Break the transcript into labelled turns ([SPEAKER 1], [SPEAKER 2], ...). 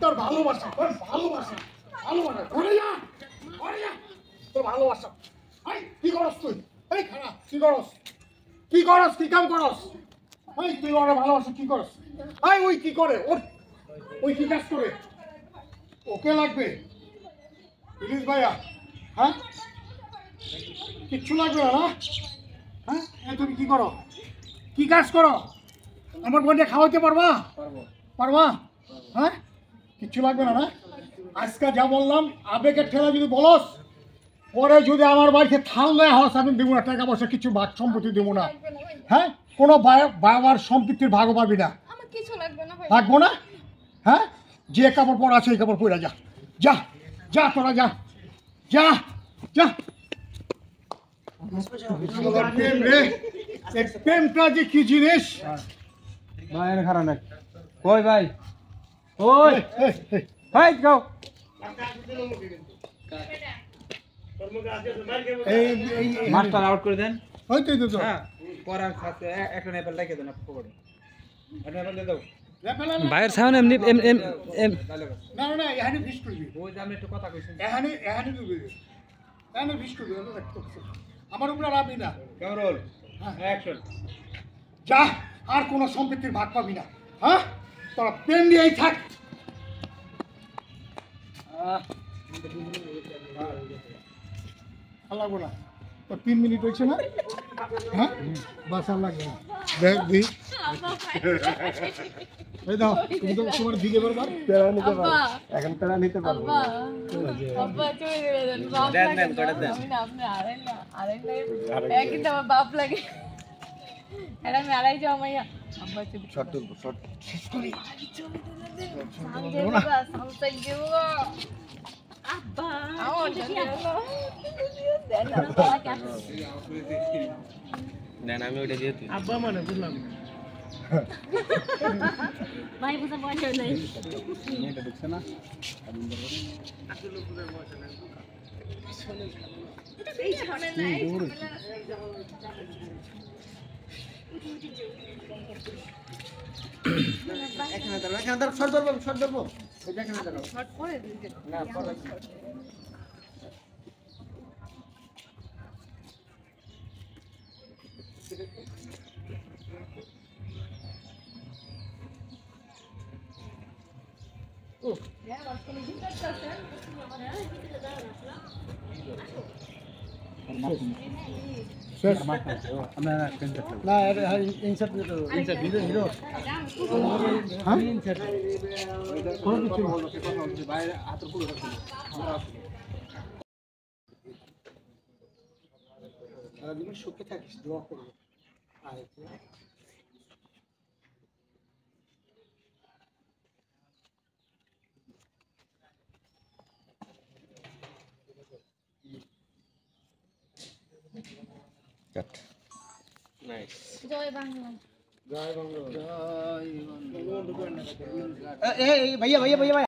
[SPEAKER 1] তোর ভালোবাসা ভালোবাসা ঘরে যা তোর ভালোবাসা। এই কি করস তুই? এই খারাপ কি করস? কি কাম করস? এই তুই ওর ভালোবাসা কি করস? এই ওই কি করে? ওই কি কাজ করে? ওকে লাগবে প্লিজ ভাইয়া। হ্যাঁ কিচ্ছু লাগবে না? হ্যাঁ তুমি কি করো? কি কাজ করো? আমার বোনকে খাওয়াতে পারবা? হ্যাঁ কিচ্ছু লাগবে না? আজকে যা বললাম আবেগের ঠেলা যদি বলস, পরে যদি আমার বাড়িতে থাল দেওয়া হস, আমি দেবো না, টাকা পয়সা কিছু ভাগ সম্পত্তি দেবো না। হ্যাঁ কোনো বাবার সম্পত্তির ভাগও পাবি না। লাগবো না? হ্যাঁ যে কাপড় পরা আছে এই কাপড় পরে যা যা যা তোরা যা যা যা। প্রেম রে, প্রেমটা যে কি জিনিস।
[SPEAKER 2] ভাই খারাপ না কই ভাই ওই ভাই যাও মাস্টার আউট করে দেন।
[SPEAKER 1] ওই তো
[SPEAKER 2] হ্যাঁ পরার সাথে একটা নেপাল রেখে দেন পকেটে একটা নেপাল দিয়ে দাও
[SPEAKER 3] বাইরের সামনে এমনি
[SPEAKER 1] না না এখানে ফিস করবি।
[SPEAKER 2] ওই যে আমি একটু কথা কইছি
[SPEAKER 1] এখানে দিবি, এখানে ফিস করবি। আমার উপরে রাখবি না।
[SPEAKER 2] ক্যামেরোল অ্যাকশন।
[SPEAKER 1] যা আর কোনো সম্পত্তির ভাগ পাবি না। হ্যাঁ তোরা প্রেম নিয়েই থাক। লাগবো না তোর 3 মিনিট হয়েছে না? হ্যাঁ বাস আর লাগবে না। দেখ দি এই দাও তুমি তো তোমার দিকে বলবার পেরা নিতে পারো, এখন পেরা নিতে পারবো।
[SPEAKER 4] আব্বা চলে গেলেন বাপ লাগে আমি না আপনি আরেন না একই তো বাপ লাগে এরা আমি আড়াই যাও মাইয়া আব্বা চলে
[SPEAKER 1] শর্ট তুলবো শর্ট শেষ করি।
[SPEAKER 4] সামনে বাবা সামনে দেবো আব্বা আমার
[SPEAKER 3] দেন আমি ওইটা দিয়ে
[SPEAKER 1] আব্বা মানে বুঝলাম
[SPEAKER 4] ভাই বুঝা পয়সা নাই
[SPEAKER 2] এটা দেখছ না
[SPEAKER 4] এই সামনে নাই
[SPEAKER 1] এখানে দাঁড়াও শর্ট ধরবো এখানে দাঁড়াও
[SPEAKER 4] শর্ট করে দিন
[SPEAKER 1] না পরে সুখে থাকিস, দোয়া করবো।
[SPEAKER 4] জয় বাংলা
[SPEAKER 1] भैया